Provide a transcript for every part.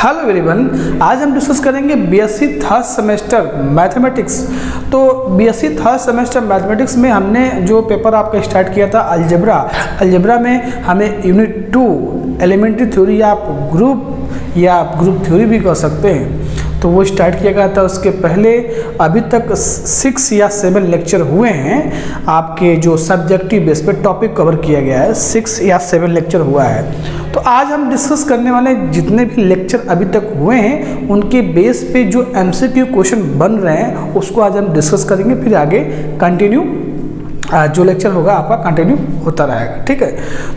Hello everyone, आज हम discuss करेंगे बीएससी थर्ड सेमेस्टर मैथमेटिक्स। तो बीएससी थर्ड सेमेस्टर मैथमेटिक्स में हमने जो पेपर आपका स्टार्ट किया था अलजेब्रा में हमें यूनिट 2 एलिमेंट्री थ्योरी या आप ग्रुप थ्योरी भी कह सकते हैं, तो वो स्टार्ट किया गया था। उसके पहले अभी तक 6 या 7 लेक्चर हुए हैं। आपके जो सब्जेक्टिव बेस पे टॉपिक कवर किया गया है, 6 या 7 लेक्चर हुआ है। तो आज हम डिस्कस करने वाले जितने भी लेक्चर अभी तक हुए हैं उनके बेस पे जो एमसीक्यू क्वेश्चन बन रहे हैं उसको आज हम डिस्कस करेंगे, फिर आगे कंटिन्यू जो लेक्चर होगा आपका कंटिन्यू होता रहेगा। ठीक है,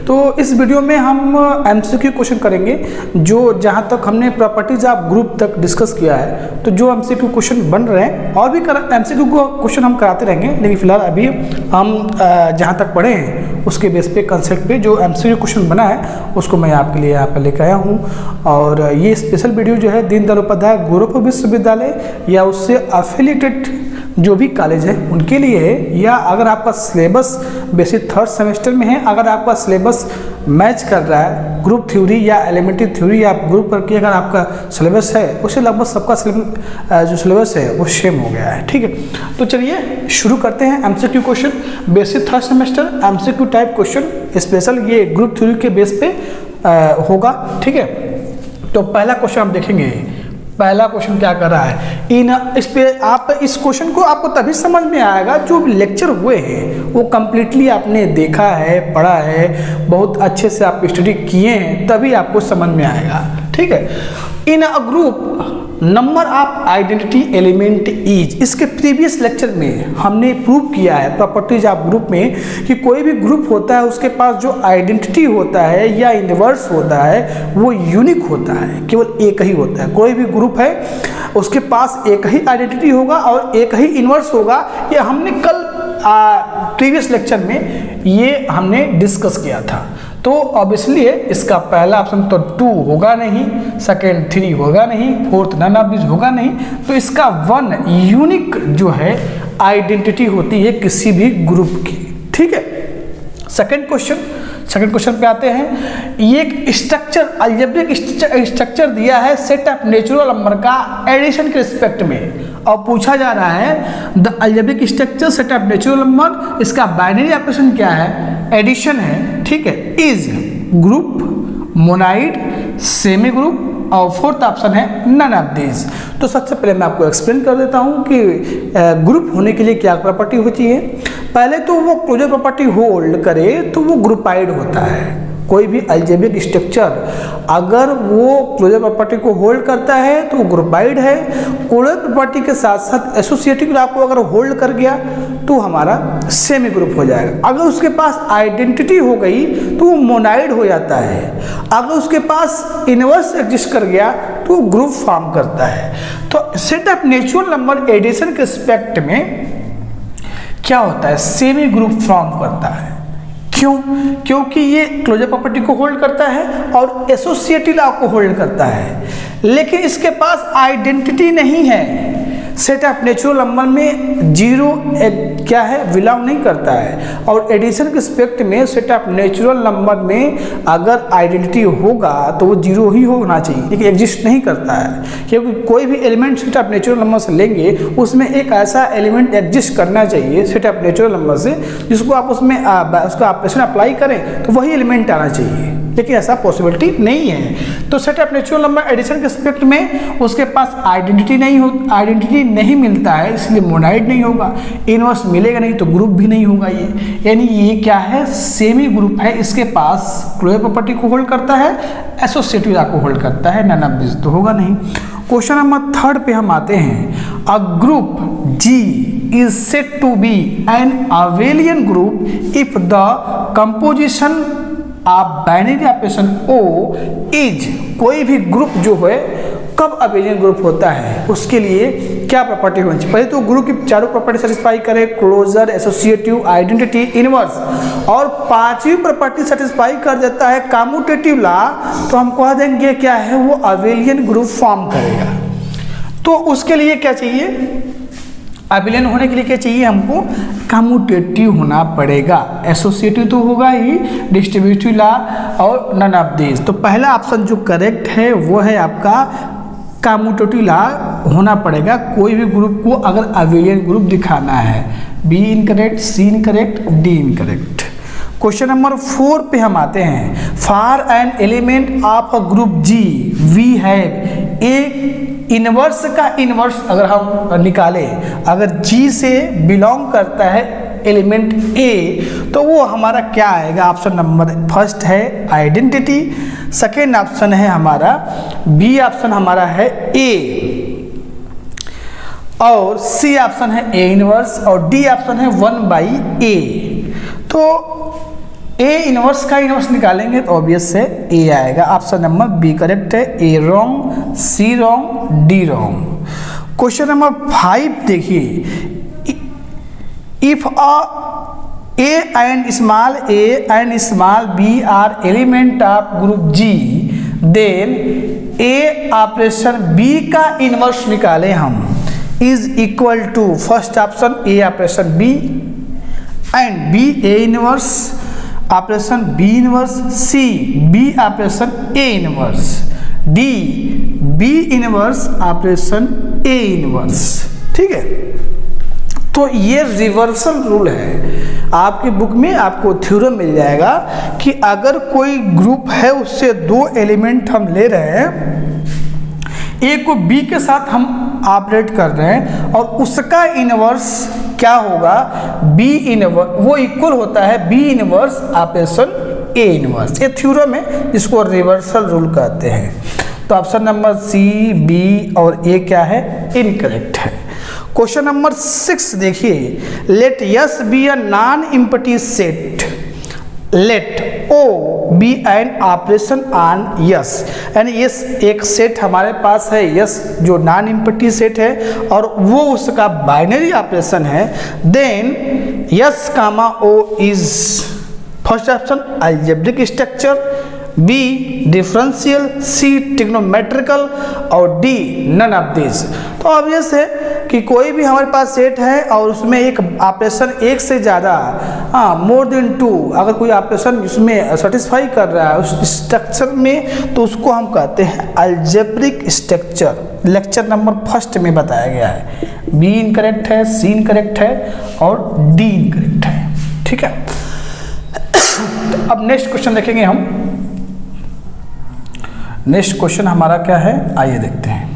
तो इस वीडियो में हम एमसीक्यू क्वेश्चन करेंगे जो जहां तक हमने प्रॉपर्टीज ऑफ ग्रुप तक डिस्कस किया है। तो जो एमसीक्यू क्वेश्चन बन रहे हैं और भी एमसीक्यू क्वेश्चन हम कराते रहेंगे, लेकिन फिलहाल अभी हम जहां तक पढ़े हैं उसके बेस पे कंसेप्ट पे जो एमसीक्यू क्वेश्चन बना है उसको मैं आपके लिए यहाँ पर लेकर आया हूँ। और ये स्पेशल वीडियो जो है दीनदयाल उपाध्याय गोरखपुर विश्वविद्यालय या उससे एफिलिएटेड जो भी कॉलेज है उनके लिए है, या अगर आपका सिलेबस बेसिक थर्ड सेमेस्टर में है, अगर आपका सिलेबस मैच कर रहा है ग्रुप थ्योरी या एलिमेंट्री थ्योरी या ग्रुप करके अगर आपका सिलेबस है, उससे लगभग सबका जो सिलेबस है वो सेम हो गया है। ठीक है, तो चलिए शुरू करते हैं MCQ question. Basic third semester MCQ type question special ये ग्रुप थ्योरी के बेस पे होगा। ठीक है, तो पहला क्वेश्चन हम देखेंगे। पहला क्वेश्चन क्या कर रहा है, इस पे आप इस क्वेश्चन को आपको तभी समझ में आएगा जो लेक्चर हुए हैं वो कंप्लीटली आपने देखा है, पढ़ा है, बहुत अच्छे से आप स्टडी किए हैं, तभी आपको समझ में आएगा। ठीक है, in a group number of identity element is, इसके प्रीवियस लेक्चर में हमने प्रूव किया है प्रॉपर्टीज ऑफ ग्रुप में कि कोई भी ग्रुप होता है उसके पास जो आइडेंटिटी होता है या इनवर्स होता है वो यूनिक होता है, केवल एक ही होता है। कोई भी ग्रुप है उसके पास एक ही आइडेंटिटी होगा और एक ही इनवर्स होगा। ये हमने कल प्रीवियस लेक्चर में ये हमने डिस्कस किया था। तो ऑब्वियसली इसका पहला ऑप्शन तो 2 होगा नहीं, सेकेंड 3 होगा नहीं, फोर्थ नन ऑफ दिस होगा नहीं। तो इसका 1 यूनिक जो है आइडेंटिटी होती है किसी भी ग्रुप की। ठीक है, सेकेंड क्वेश्चन पे आते हैं। ये एक स्ट्रक्चर अलजेब्रिक स्ट्रक्चर दिया है सेट ऑफ नेचुरल नंबर का एडिशन के रिस्पेक्ट में, और पूछा जा रहा है the algebraic structure set of natural number, इसका बाइनरी ऑपरेशन क्या है, एडिशन है। ठीक है, is group, monoid, semi group, और फोर्थ ऑप्शन है नन ऑफ दिस। तो सबसे पहले मैं आपको एक्सप्लेन कर देता हूं कि ग्रुप होने के लिए क्या प्रॉपर्टी होती है। पहले तो वो क्लोजर प्रॉपर्टी होल्ड करे तो वो ग्रुपाइड होता है। कोई भी अलजेब्रिक स्ट्रक्चर अगर वो क्लोजर प्रॉपर्टी को होल्ड करता है तो वो ग्रुपाइड है। क्लोजर प्रॉपर्टी के साथ साथ एसोसिएटिव लॉ को अगर होल्ड कर गया तो हमारा सेमी ग्रुप हो जाएगा। अगर उसके पास आइडेंटिटी हो गई तो वो मोनाइड हो जाता है। अगर उसके पास इनवर्स एग्जिस्ट कर गया तो वो ग्रुप फॉर्म करता है। तो set of natural number addition के रिस्पेक्ट में क्या होता है, सेमी ग्रुप फॉर्म करता है। क्यों? क्योंकि ये क्लोजर प्रॉपर्टी को होल्ड करता है और एसोसिएटिव लॉ को होल्ड करता है, लेकिन इसके पास आइडेंटिटी नहीं है। सेट ऑफ नेचुरल नंबर में जीरो क्या है, बिलोंग नहीं करता है। और एडिशन के रिस्पेक्ट में सेट ऑफ नेचुरल नंबर में अगर आइडेंटिटी होगा तो वो जीरो ही होना चाहिए, लेकिन एग्जिस्ट नहीं करता है। क्योंकि कोई भी element set of natural number से लेंगे उसमें एक ऐसा एलिमेंट एग्जिस्ट करना चाहिए सेट ऑफ नेचुरल नंबर से जिसको आप उसमें उसका ऑपरेशन अप्लाई करें तो वही एलिमेंट आना चाहिए, लेकिन ऐसा पॉसिबिलिटी नहीं है। तो set of natural number addition के रिस्पेक्ट में उसके पास आइडेंटिटी नहीं मिलता है, इसलिए मोनाइड नहीं होगा। इनवर्स मिलेगा नहीं तो ग्रुप भी नहीं होगा। ये यानी ये क्या है, सेमी ग्रुप है। इसके पास क्लोजर प्रॉपर्टी को होल्ड करता है, एसोसिएटिव लॉ को होल्ड करता है, नन ऑफ दिस तो होगा नहीं। क्वेश्चन नंबर 3 पे हम आते हैं। A group G is said to be an abelian group if the composition आप बाइनरी ऑपरेशन ओ इज, कोई भी ग्रुप जो है कब अबेलियन ग्रुप होता है उसके लिए क्या प्रॉपर्टी होनी चाहिए। पहले तो ग्रुप की चारों प्रॉपर्टी सेटिस्फाई करे, क्लोजर, एसोसिएटिव, आइडेंटिटी, इनवर्स, और 5वीं प्रॉपर्टी सेटिस्फाई कर देता है कम्यूटेटिव लॉ, तो हम कह देंगे क्या है, वो अबेलियन ग्रुप फॉर्म करेगा। तो उसके लिए क्या चाहिए, अबिलियन होने के लिए क्या चाहिए हमको, कम्यूटेटिव होना पड़ेगा। एसोसिएटिव तो होगा ही, डिस्ट्रीब्यूटिव ला और नन ऑफ दिस। तो पहला ऑप्शन जो करेक्ट है वो है आपका कम्यूटेटिव ला होना पड़ेगा कोई भी ग्रुप को अगर अबिलियन ग्रुप दिखाना है। B incorrect, C incorrect, D incorrect. Question number 4 पे हम आते हैं। For an element of a group G we have a inverse का इनवर्स अगर हम निकालें, अगर G से बिलोंग करता है एलिमेंट A तो वो हमारा क्या आएगा। ऑप्शन नंबर फर्स्ट है आइडेंटिटी, सेकेंड ऑप्शन है हमारा बी ऑप्शन हमारा है A, और सी ऑप्शन है A इनवर्स, और डी ऑप्शन है 1/A। तो A इनवर्स का इनवर्स निकालेंगे तो ऑब्वियस है A आएगा। ऑप्शन नंबर बी करेक्ट है। A wrong, C wrong, D wrong. Question number 5 देखिए। If A and small b are element of group G, then A operation B का inverse निकाले हम is equal to first option A operation B and B A inverse operation B inverse, C B operation A inverse, D B inverse operation A inverse. ठीक है, तो ये reversal rule है। आपकी book में आपको थ्योरम मिल जाएगा कि अगर कोई ग्रुप है उससे 2 एलिमेंट हम ले रहे हैं, ए को बी के साथ हम ऑपरेट कर रहे हैं और उसका इनवर्स क्या होगा, बी इनवर्स, वो इक्वल होता है B inverse operation A inverse. ये थ्योरम है जिसको रिवर्सल रूल कहते हैं। तो ऑप्शन नंबर सी, बी और ए क्या है, इनकरेक्ट है। क्वेश्चन नंबर 6 देखिए। Let S be a non empty set, let O be an operation on S. यानी यस एक सेट हमारे पास है, यस जो नॉन एम्प्टी सेट है और वो उसका बाइनरी ऑपरेशन है। Then S comma O is first option algebraic structure, B differential, C trigonometrical और डी नन ऑफ दिस। तो ऑब्वियस है कि कोई भी हमारे पास सेट है और उसमें एक ऑपरेशन एक से ज़्यादा मोर देन 2 अगर कोई ऑपरेशन उसमें सेटिस्फाई कर रहा है उस स्ट्रक्चर में तो उसको हम कहते हैं अलजेब्रिक स्ट्रक्चर। लेक्चर नंबर 1 में बताया गया है। बी इनकरेक्ट है, सी इनकरेक्ट है और डी इनकरेक्ट है। ठीक है, तो अब नेक्स्ट क्वेश्चन देखेंगे हम। नेक्स्ट क्वेश्चन हमारा क्या है, आइए देखते हैं।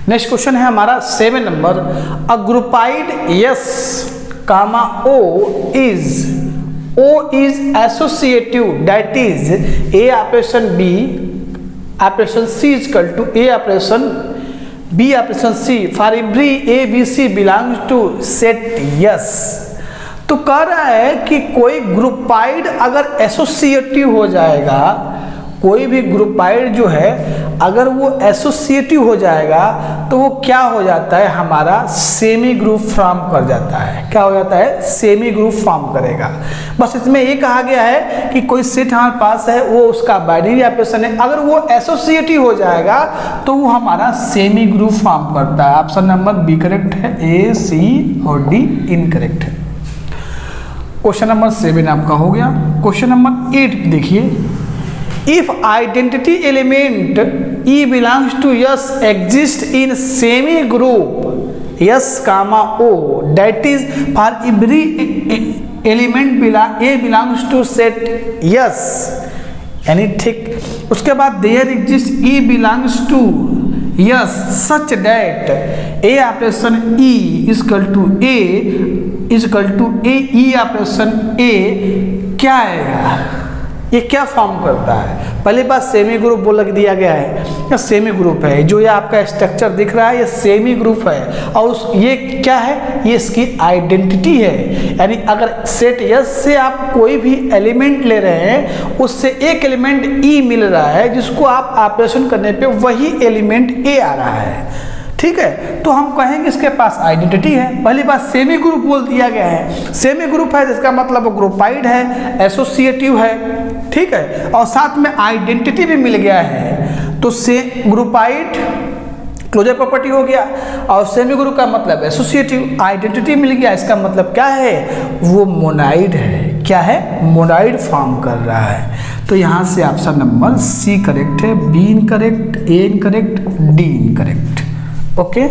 नेक्स्ट क्वेश्चन है हमारा 7 नंबर। A groupoid S comma O is associative that is A operation B operation C equal to A operation B operation C for every A B C belongs to set S. तो कह रहा है कि कोई ग्रुपाइड अगर एसोसिएटिव हो जाएगा, कोई भी ग्रुपाइड जो है अगर वो एसोसिएटिव हो जाएगा तो वो क्या हो जाता है, हमारा सेमी ग्रुप फॉर्म कर जाता है। क्या हो जाता है, सेमी ग्रुप फॉर्म करेगा। बस इसमें ये कहा गया है कि कोई सेट हमारे पास है वो उसका बाइनरी ऑपरेशन है, अगर वो एसोसिएटिव हो जाएगा तो वो हमारा सेमी ग्रुप फॉर्म करता है। ऑप्शन नंबर बी करेक्ट है, ए सी और डी इनकरेक्ट है। क्वेश्चन नंबर 7 आपका हो गया। क्वेश्चन नंबर 8 देखिए। If identity element E belongs to S exist in semi group S comma O, that is for every element A belongs to set S, यानी ठीक। उसके बाद there exists E belongs to S such that A operation E is equal to E operation A क्या आएगा, ये क्या form करता है। पहली बात सेमी ग्रुप बोल दिया गया है, या सेमी ग्रुप है। जो ये आपका स्ट्रक्चर दिख रहा है ये सेमी ग्रुप है और ये क्या है, ये इसकी आइडेंटिटी है। यानी अगर सेट यस से आप कोई भी एलिमेंट ले रहे हैं उससे एक एलिमेंट ई मिल रहा है जिसको आप ऑपरेशन करने पे वही एलिमेंट ए आ रहा है। ठीक है, तो हम कहेंगे इसके पास आइडेंटिटी है। पहली बात सेमी ग्रुप बोल दिया गया है, सेमी ग्रुप है जिसका मतलब वो ग्रुपाइड है, एसोसिएटिव है। ठीक है, और साथ में आइडेंटिटी भी मिल गया है। तो से ग्रुपाइड क्लोजर प्रॉपर्टी हो गया। और सेमी ग्रुप का मतलब एसोसिएटिव आइडेंटिटी मिल गया। इसका मतलब क्या है, वो मोनाइड है। क्या है, मोनाइड फॉर्म कर रहा है। तो यहाँ से ऑप्शन नंबर सी करेक्ट है, बी इनकरेक्ट, ए इनकरेक्ट, डी इनकरेक्ट। ओके,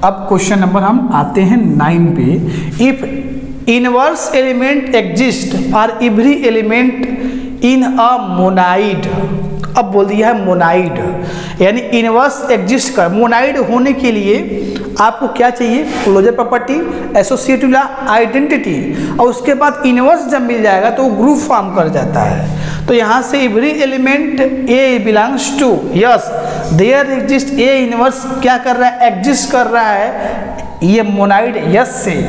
अब क्वेश्चन नंबर हम आते हैं 9 पे। If inverse element exist for every element in a monoid, अब बोल दिया है मोनाइड, यानी इनवर्स एग्जिस्ट कर, मोनाइड होने के लिए आपको क्या चाहिए, closure property, associative law, identity, और उसके बाद इनवर्स जब मिल जाएगा तो वो ग्रुप फॉर्म कर जाता है। तो यहाँ से every element a belongs to, S there exist a inverse क्या कर रहा है, एग्जिस्ट कर रहा है ये मोनाइड, यस से।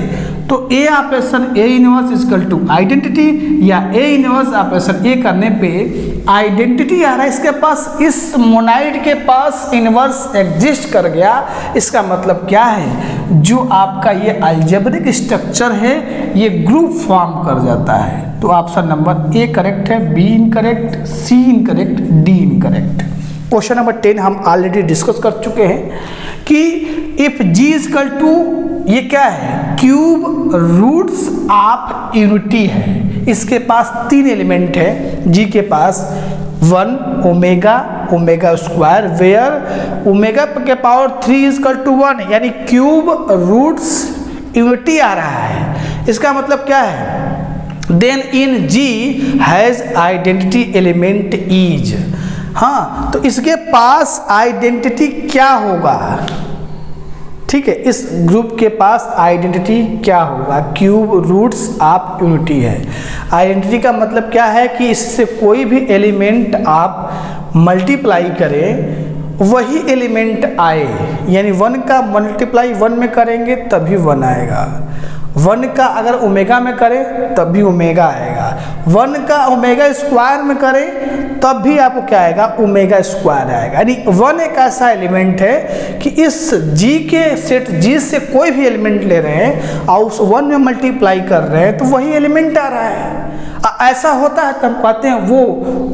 तो A operation A inverse equal to identity, या ए इनवर्स ऑपरेशन ए करने पे आइडेंटिटी आ रहा है इसके पास, इस मोनाइड के पास इनवर्स एग्जिस्ट कर गया। इसका मतलब क्या है, जो आपका ये अलजेब्रिक स्ट्रक्चर है ये ग्रुप फॉर्म कर जाता है। तो ऑप्शन नंबर ए करेक्ट है, B incorrect, C incorrect, D incorrect. Question number 10 हम ऑलरेडी डिस्कस कर चुके हैं कि इफ जी इक्वल टू, ये क्या है, क्यूब रूट्स ऑफ यूनिटी है। इसके पास 3 एलिमेंट है, जी के पास 1 omega, omega square, where omega के पावर 3 इक्वल टू 1, यानी क्यूब रूट्स यूनिटी आ रहा है। इसका मतलब क्या है, then in G has identity element is, हाँ तो इसके पास आइडेंटिटी क्या होगा, ठीक है, इस ग्रुप के पास आइडेंटिटी क्या होगा, क्यूब रूट्स ऑफ यूनिटी है। आइडेंटिटी का मतलब क्या है कि इससे कोई भी एलिमेंट आप मल्टीप्लाई करें वही एलिमेंट आए, यानी 1 का मल्टीप्लाई 1 में करेंगे तभी 1 आएगा, 1 का अगर ओमेगा में करें तब भी ओमेगा आएगा, 1 का ओमेगा स्क्वायर में करें तब भी आपको क्या आएगा, ओमेगा स्क्वायर आएगा। यानी 1 एक ऐसा एलिमेंट है कि इस जी के सेट जी से कोई भी एलिमेंट ले रहे हैं और उस 1 में मल्टीप्लाई कर रहे हैं तो वही एलिमेंट आ रहा है। ऐसा होता है तब कहते हैं वो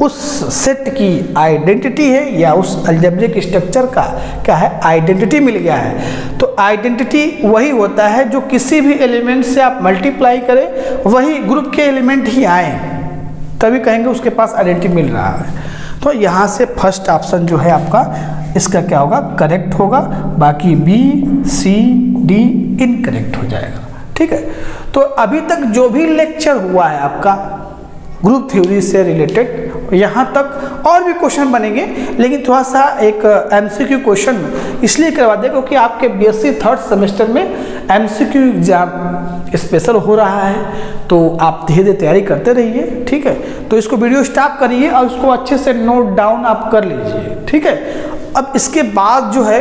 उस सेट की आइडेंटिटी है, या उस अलजेब्रिक स्ट्रक्चर का क्या है, आइडेंटिटी मिल गया है। तो आइडेंटिटी वही होता है जो किसी भी एलिमेंट से आप मल्टीप्लाई करें वही ग्रुप के एलिमेंट ही आए, तभी कहेंगे उसके पास आइडेंटिटी मिल रहा है। तो यहाँ से फर्स्ट ऑप्शन जो है आपका इसका क्या होगा, करेक्ट होगा, बाकी बी सी डी इनकरेक्ट हो जाएगा। ठीक है, तो अभी तक जो भी लेक्चर हुआ है आपका ग्रुप थ्योरी से रिलेटेड, यहाँ तक और भी क्वेश्चन बनेंगे, लेकिन थोड़ा सा एक एमसीक्यू क्वेश्चन इसलिए करवा दें क्योंकि आपके बीएससी 3rd सेमेस्टर में एमसीक्यू एग्जाम स्पेशल हो रहा है, तो आप धीरे धीरे तैयारी करते रहिए। ठीक है, तो इसको वीडियो स्टॉप करिए और उसको अच्छे से नोट डाउन आप कर लीजिए। ठीक है, अब इसके बाद जो है,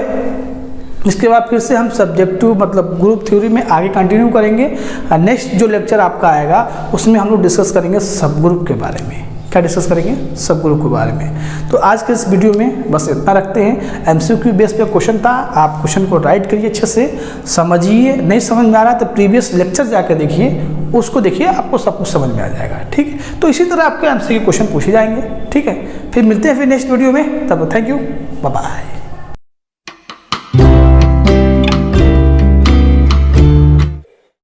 इसके बाद फिर से हम सब्जेक्टिव मतलब ग्रुप थ्योरी में आगे कंटिन्यू करेंगे। नेक्स्ट जो लेक्चर आपका आएगा उसमें हम लोग डिस्कस करेंगे सब ग्रुप के बारे में। क्या डिस्कस करेंगे, सब ग्रुप के बारे में। तो आज के इस वीडियो में बस इतना रखते हैं। एमसीक्यू बेस पे क्वेश्चन था, आप क्वेश्चन को राइट करिए, अच्छे से समझिए। नहीं समझ में आ रहा तो प्रीवियस लेक्चर जाकर देखिए, उसको देखिए, आपको सब कुछ समझ में आ जाएगा। ठीक है, तो इसी तरह आपके एमसीक्यू क्वेश्चन पूछे जाएंगे। ठीक है, फिर मिलते हैं फिर नेक्स्ट वीडियो में, तब थैंक यू, बाय बाय।